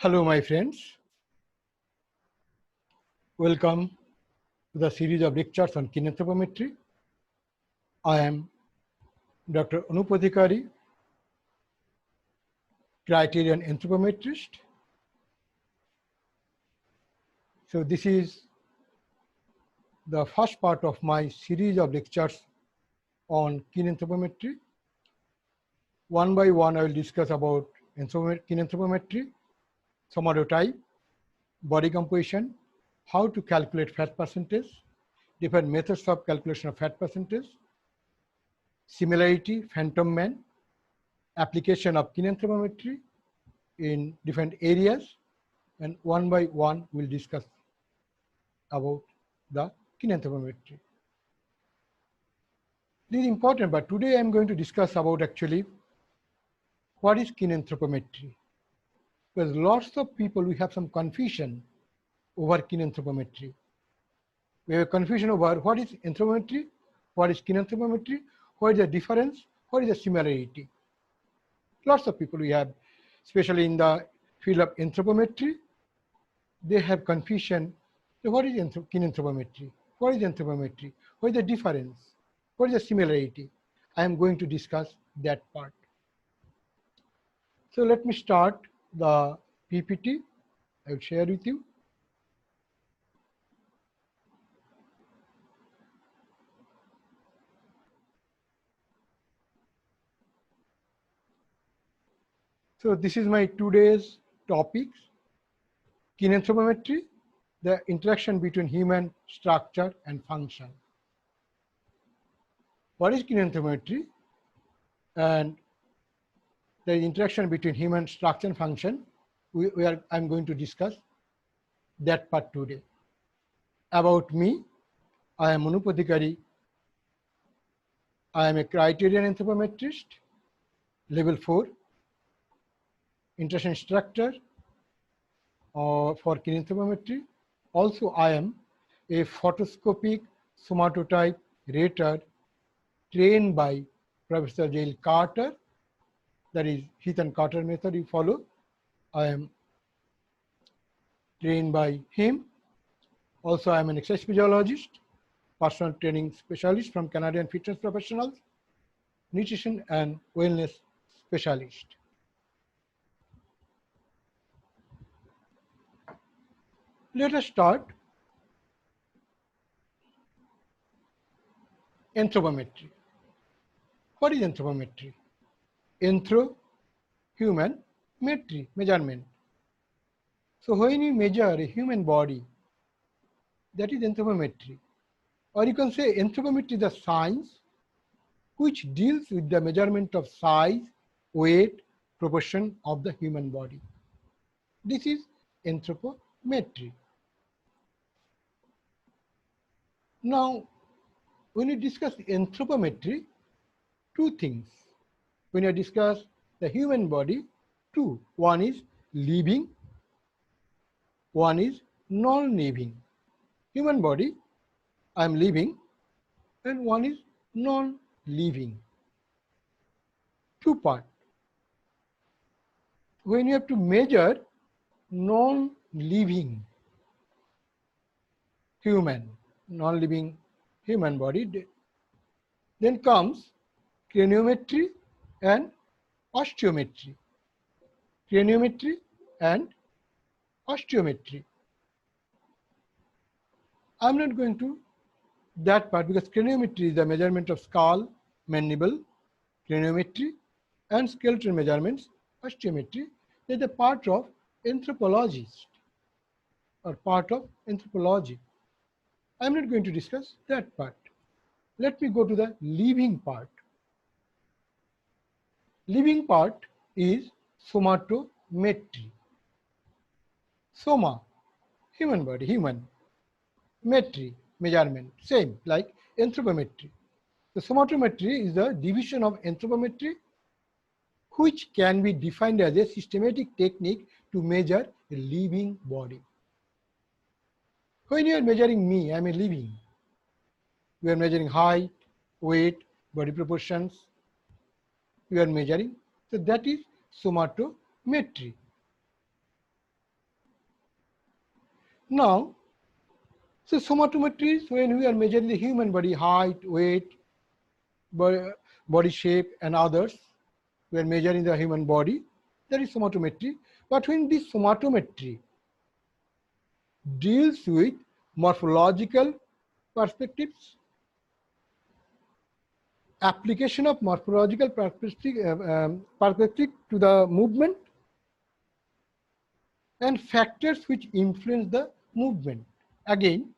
Hello, my friends. Welcome to the series of lectures on kinanthropometry. I am Dr. Anup Adhikari, criterion anthropometrist. So this is the first part of my series of lectures on kinanthropometry. One by one, I will discuss about kinanthropometry, somatotype, body composition, how to calculate fat percentage, different methods of calculation of fat percentage, similarity, phantom man, application of kinanthropometry in different areas, and one by one we'll discuss about the kinanthropometry. This is important, but today I'm going to discuss about actually what is kinanthropometry. Because lots of people, we have some confusion over kinanthropometry. We have confusion over what is anthropometry, what is kinanthropometry, what is the difference, what is the similarity. Lots of people we have, especially in the field of anthropometry, they have confusion. So what is kinanthropometry? What is anthropometry? What is the difference? What is the similarity? I am going to discuss that part. So let me start the PPT. I will share with you. So this is my today's topics. Kinanthropometry, the interaction between human structure and function. What is kinanthropometry? And the interaction between human structure and function, I'm going to discuss that part today. About me, I am Anup Adhikari. I am a criterion anthropometrist, level 4, interaction structure for kinanthropometry. Also, I am a photoscopic somatotype rater trained by Professor J.L. Carter. That is Heath and Carter method you follow. I am trained by him. Also, I am an exercise physiologist, personal training specialist from Canadian Fitness Professionals, nutrition and wellness specialist. Let us start anthropometry. What is anthropometry? Anthro, human, metry, measurement. So when you measure a human body, that is anthropometry. Or you can say anthropometry is the science which deals with the measurement of size, weight, proportion of the human body. This is anthropometry. Now, when you discuss anthropometry, two things. When you discuss the human body, two. One is living, one is non-living. Human body, I am living, and one is non-living. Two parts. When you have to measure non-living human, non-living human body, then comes craniometry and osteometry. Craniometry and osteometry. I'm not going to that part because craniometry is the measurement of skull, mandible, craniometry, and skeletal measurements. Osteometry is a part of anthropologist or part of anthropology. I'm not going to discuss that part. Let me go to the living part. Living part is somatometry. Soma, human body, human. Metry, measurement, same like anthropometry. The somatometry is the division of anthropometry which can be defined as a systematic technique to measure a living body. When you are measuring me, I am a living. We are measuring height, weight, body proportions. We are measuring. So that is somatometry. Now, so somatometry is when we are measuring the human body height, weight, body shape, and others. We are measuring the human body. That is somatometry. But when this somatometry deals with morphological perspectives, application of morphological perspective to the movement, and factors which influence the movement. Again,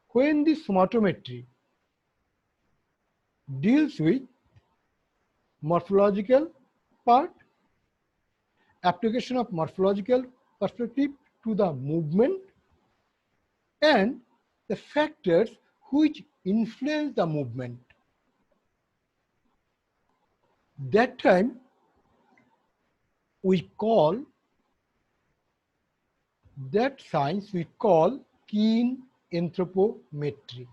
when the somatometry deals with morphological part, application of morphological perspective to the movement, and the factors which influence the movement, that time we call that science we call keen anthropometry.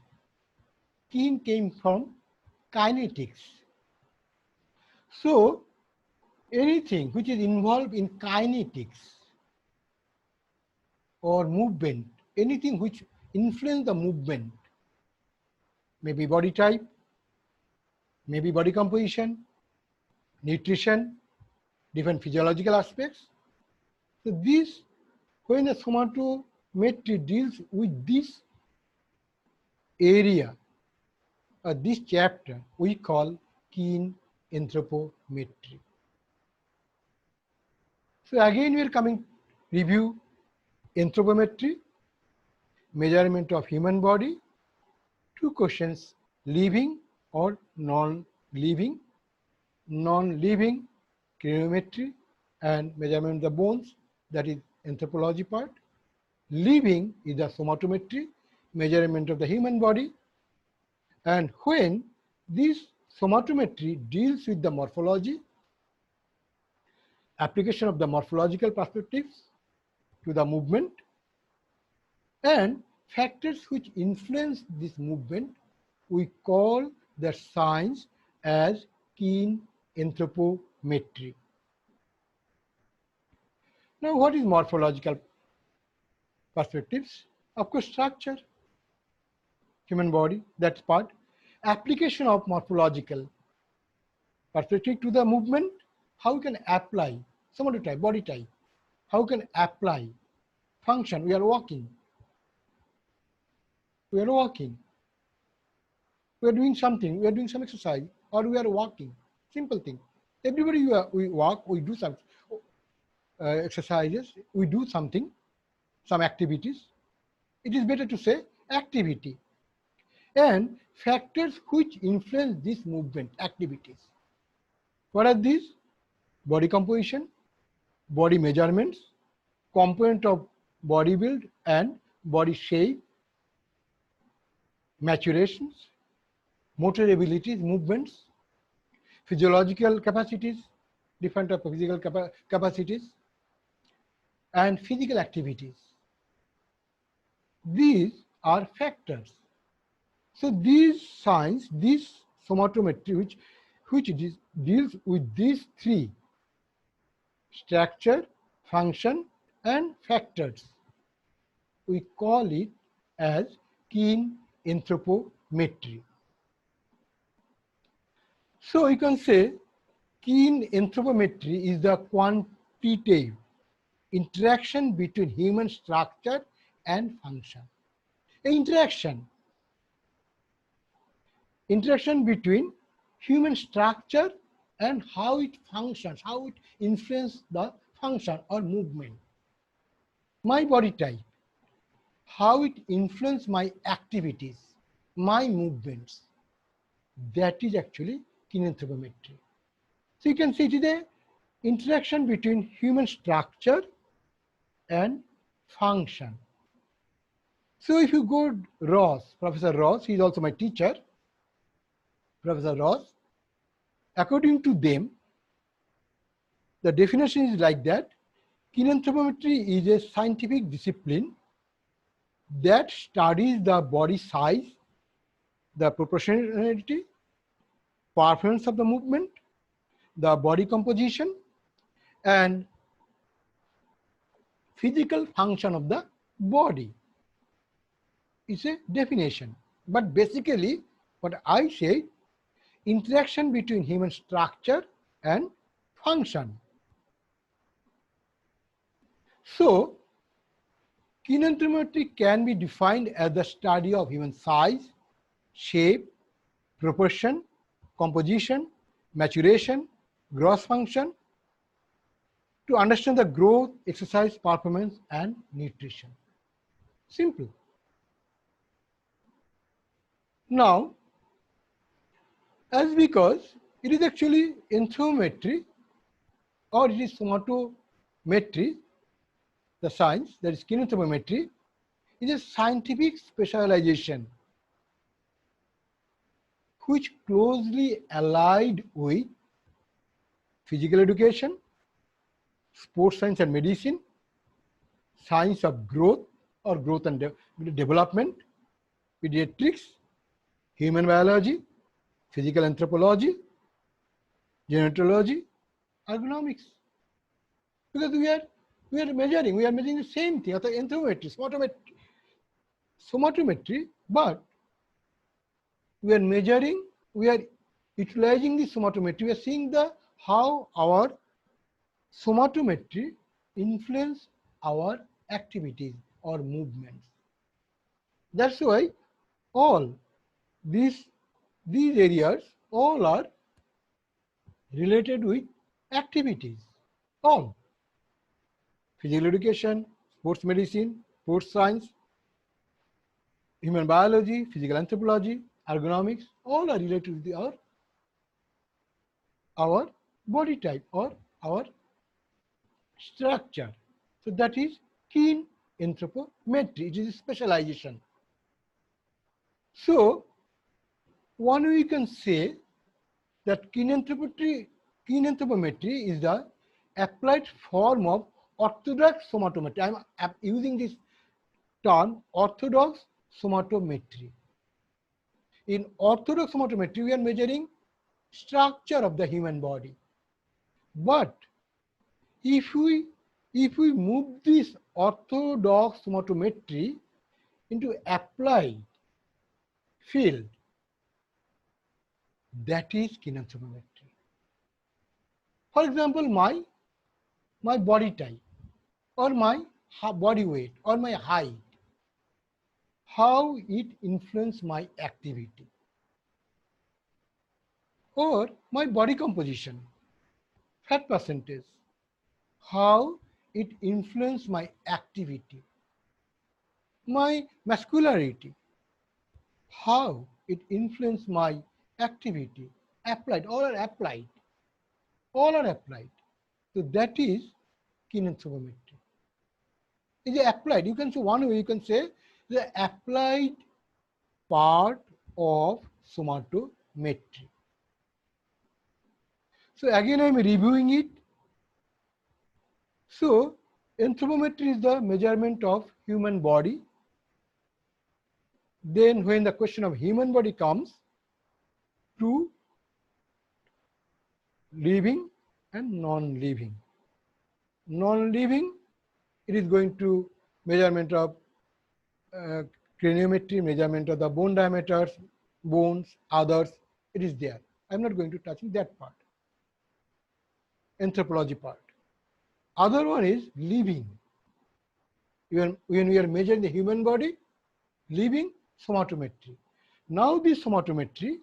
Keen came from kinetics. So anything which is involved in kinetics or movement, anything which influence the movement, maybe body type, maybe body composition, nutrition, different physiological aspects. So this, when the somatometry deals with this area or this chapter, we call keen anthropometry. So again, we are coming review anthropometry, measurement of human body. Two questions: living or non-living, non-living craniometry and measurement of the bones, that is anthropology part. Living is the somatometry, measurement of the human body. And when this somatometry deals with the morphology, application of the morphological perspectives to the movement, and factors which influence this movement, we call the science as keen anthropometry. Now, what is morphological perspectives? Of course, structure, human body, that's part. Application of morphological perspective to the movement, how we can apply somatotype, body type, how we can apply function. We are walking, we are walking, we are doing something, we are doing some exercise, or we are walking. Simple thing. Everybody, we walk, we do some exercises, we do something, some activities. It is better to say activity. And factors which influence this movement, activities. What are these? Body composition, body measurements, component of body build and body shape, maturations, motor abilities, movements, physiological capacities, different type of physical capacities, and physical activities. These are factors. So these science, this somatometry, which deals with these three: structure, function, and factors, we call it as keen anthropometry. So you can say keen anthropometry is the quantitative interaction between human structure and function. Interaction between human structure and how it functions, how it influences the function or movement. My body type, how it influences my activities, my movements. That is actually keen anthropometry. So you can see today interaction between human structure and function. So if you go Ross, Professor Ross, he is also my teacher, Professor Ross, according to them, the definition is like that: keen anthropometry is a scientific discipline that studies the body size, the proportionality, performance of the movement, the body composition, and physical function of the body is a definition. But basically, what I say, interaction between human structure and function. So, kinentrometry can be defined as the study of human size, shape, proportion, composition, maturation, gross function to understand the growth, exercise, performance, and nutrition. Simple. Now, as because it is actually anthropometry or it is somatometry, the science, that is kinentropometry, is a scientific specialization which closely allied with physical education, sports science and medicine, science of growth or growth and development, pediatrics, human biology, physical anthropology, genetology, ergonomics. Because we are measuring the same thing, anthropometry, somatometry, but we are measuring, we are utilizing the somatometry, we are seeing how our somatometry influence our activities or movements. That's why all these areas all are related with activities. All physical education, sports medicine, sports science, human biology, physical anthropology, ergonomics, all are related with our body type or our structure. So that is keen anthropometry. It is a specialization. So one we can say that keen anthropometry is the applied form of orthodox somatometry. I'm using this term orthodox somatometry. In orthodox somatometry, we are measuring structure of the human body. But if we move this orthodox somatometry into applied field, that is kinentropometry. For example, my body type or my body weight or my height, how it influence my activity, or my body composition, fat percentage, how it influence my activity, my muscularity, how it influence my activity, applied, all are applied. All are applied. So that is kinentropometry. Is applied. You can say one way you can say the applied part of somatometry. So again I am reviewing it. So anthropometry is the measurement of human body. Then when the question of human body comes to living and non-living. Non-living, it is going to measurement of craniometry, measurement of the bone diameters, bones, others, it is there. I'm not going to touch that part. Anthropology part. Other one is living. When we are measuring the human body, living somatometry. Now this somatometry,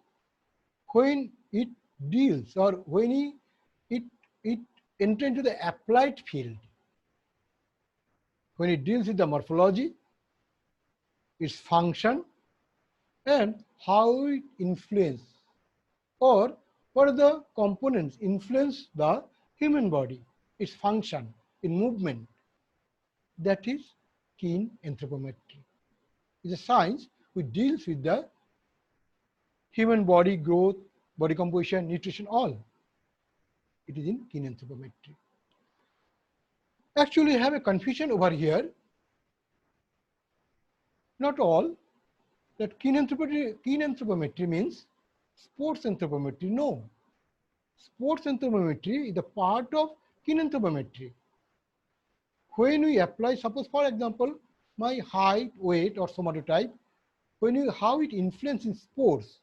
when it deals or when it enters into the applied field, when it deals with the morphology, its function, and how it influence or what are the components influence the human body, its function in movement, that is keen anthropometry. It's a science which deals with the human body growth, body composition, nutrition, all. It is in keen anthropometry. Actually, I have a confusion over here. Not all. That keen anthropometry means sports anthropometry. No. Sports anthropometry is a part of keen anthropometry. When we apply, suppose for example, my height, weight, or somatotype, how it influences sports,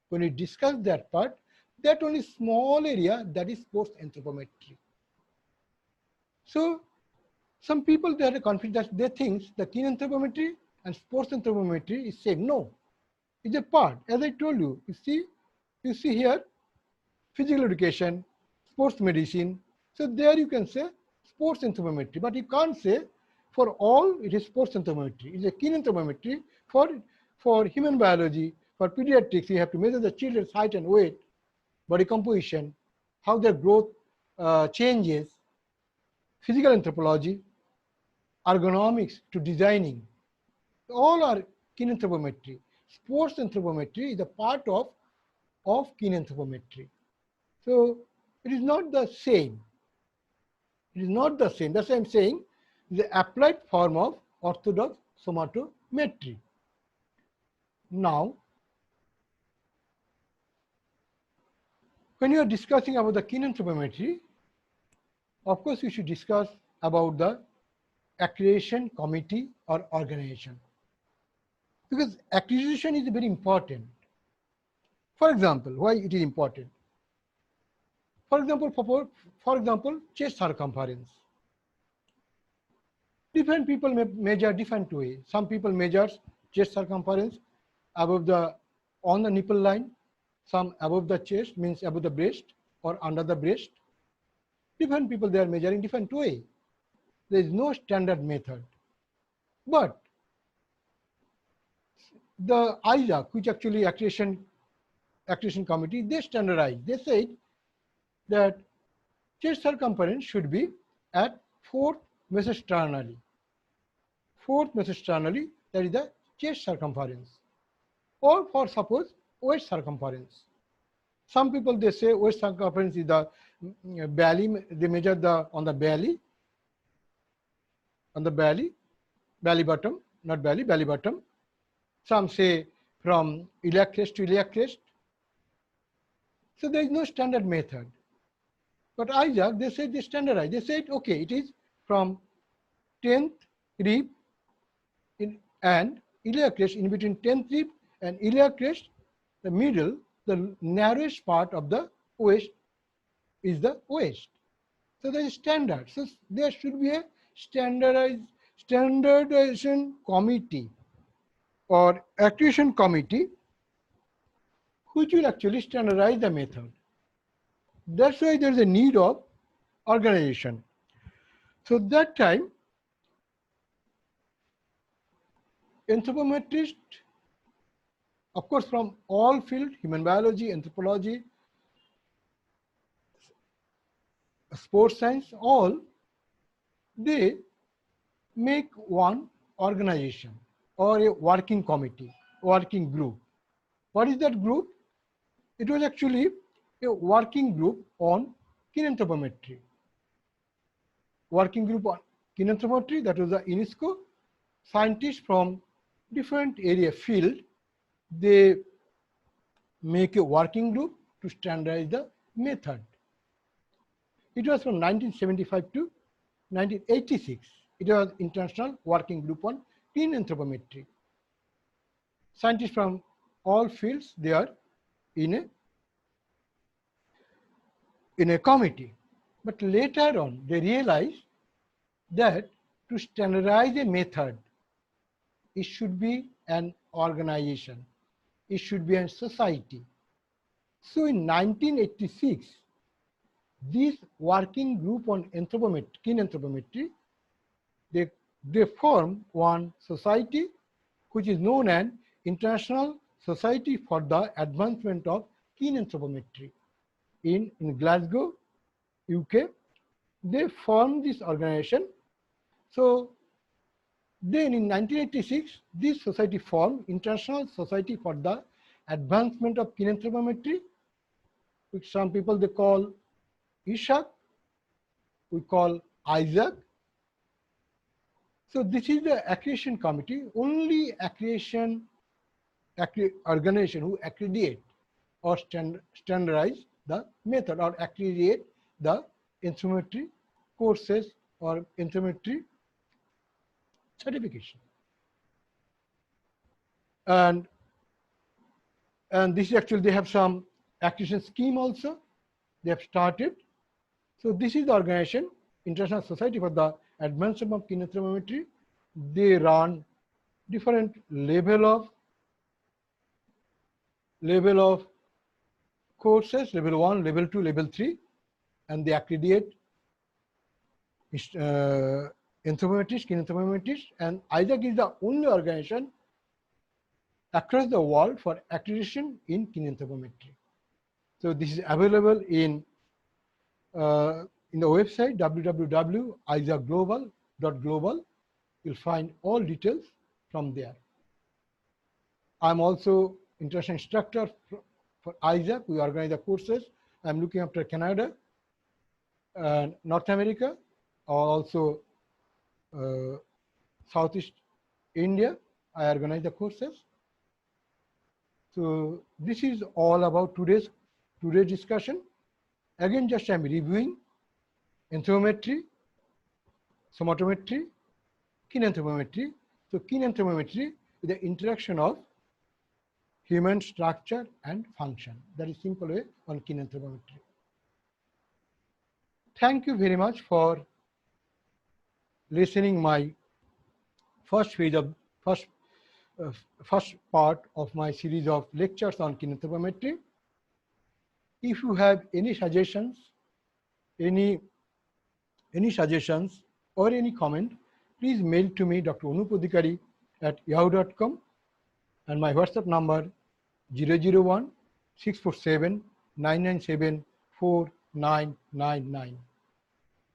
when you discuss that part, that only small area, that is sports anthropometry. So some people, they are confused that they think the keen anthropometry and sports anthropometry is same. No, it's a part. As I told you, you see here, physical education, sports medicine. So there you can say sports anthropometry, but you can't say for all it is sports anthropometry. It's a keen anthropometry for human biology, for pediatrics. You have to measure the children's height and weight, body composition, how their growth changes, physical anthropology, ergonomics to designing. All are keen anthropometry. Sports anthropometry is a part of keen anthropometry. So it is not the same. It is not the same. That's why I'm saying the applied form of orthodox somatometry. Now, when you are discussing about the keen anthropometry, of course, you should discuss about the accreditation committee or organization, because accreditation is very important. For example, why it is important? For example, chest circumference. Different people may measure different way. Some people measure chest circumference above on the nipple line, some above the chest, means above the breast or under the breast. Different people, they are measuring different way. There is no standard method. But the ISAC, which actually accreditation committee, they standardize. They said that chest circumference should be at 4th mesosternally. 4th mesosternally, that is the chest circumference. Or for suppose waist circumference. Some people, they say waist circumference is the belly, they measure on the belly bottom, not belly bottom. Some say from iliac crest to iliac crest. So there is no standard method. But ISAC, they said they standardize. They said, okay, it is from 10th rib and iliac crest, in between 10th rib and iliac crest, the middle, the narrowest part of the waist is the waist. So there is standard. So there should be a standardization committee or accreditation committee which will actually standardize the method. That's why there is a need of organization. So that time, anthropometrists, of course, from all fields, human biology, anthropology, sports science, all, they make one organization or a working committee, working group. What is that group? It was actually a working group on kinanthropometry. Working group on kinanthropometry, that was the UNESCO. Scientists from different area field, they make a working group to standardize the method. It was from 1975 to 1986. It was international working group on kinanthropometry. Scientists from all fields, they are in a committee. But later on, they realized that to standardize a method, it should be an organization. It should be a society. So in 1986, this working group on kinanthropometry, they form one society which is known as International Society for the Advancement of Kinanthropometry. In Glasgow, UK, they formed this organization. So then in 1986, this society formed International Society for the Advancement of Kinanthropometry, which some people they call ISAC, we call ISAC. So this is the accreditation committee, only organization who accredit or standardize the method or accredit the anthropometry courses or anthropometry certification. And this is actually, they have some accreditation scheme also they have started. So this is the organization, International Society for the Advancement of Kinethermometry. They run different level of courses, level 1, level 2, level 3, and they accredit anthropometrists, kinethermometrists, and ISAC is the only organization across the world for accreditation in kinethermometry. So this is available in the website www.isaacglobal.global. You'll find all details from there. I'm also international instructor for ISAC. We organize the courses. I'm looking after Canada and North America, also Southeast India. I organize the courses. So this is all about today's discussion. Again, just I'm reviewing anthropometry, somatometry, kinenthropometry. So kinenthropometry is the interaction of human structure and function. That is simple way on kinenthropometry. Thank you very much for listening my first part of my series of lectures on kinenthropometry. If you have any suggestions, any suggestions or any comment, please mail to me Dr. Anupodikari at yahoo.com, and my WhatsApp number 001 647 997 4999.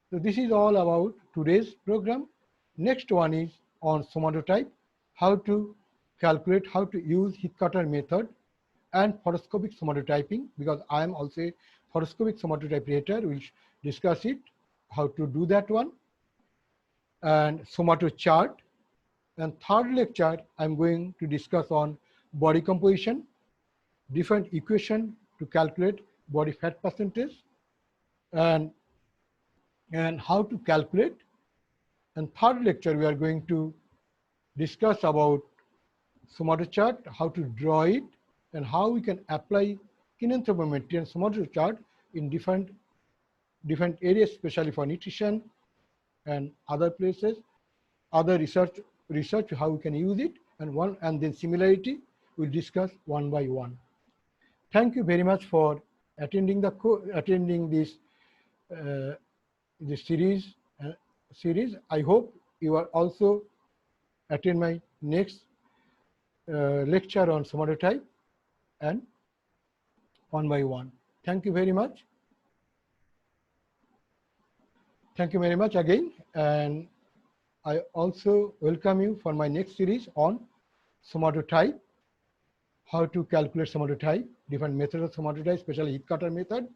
So this is all about today's program. Next one is on somatotype, how to calculate, how to use Heath-Carter method and fluoroscopic somatotyping, because I am also a fluoroscopic somatotype. We'll discuss it, how to do that one, and somato chart. And third lecture, I'm going to discuss on body composition, different equation to calculate body fat percentage, and how to calculate. And third lecture, we are going to discuss about somato chart, how to draw it, and how we can apply kinenthropometry and somato chart in different areas, especially for nutrition and other places, other research how we can use it, and then similarity we'll discuss one by one. Thank you very much for attending this series. I hope you are also attend my next lecture on somatotype and one by one. Thank you very much. Thank you very much again, and I also welcome you for my next series on somatotype, how to calculate somatotype, different methods of somatotype, especially Heath-Carter method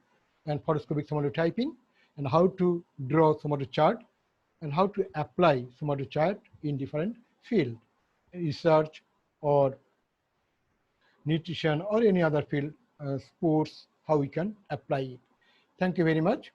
and fluoroscopic somatotyping, and how to draw somato chart, and how to apply somato chart in different field, research or nutrition or any other field, sports, how we can apply it. Thank you very much.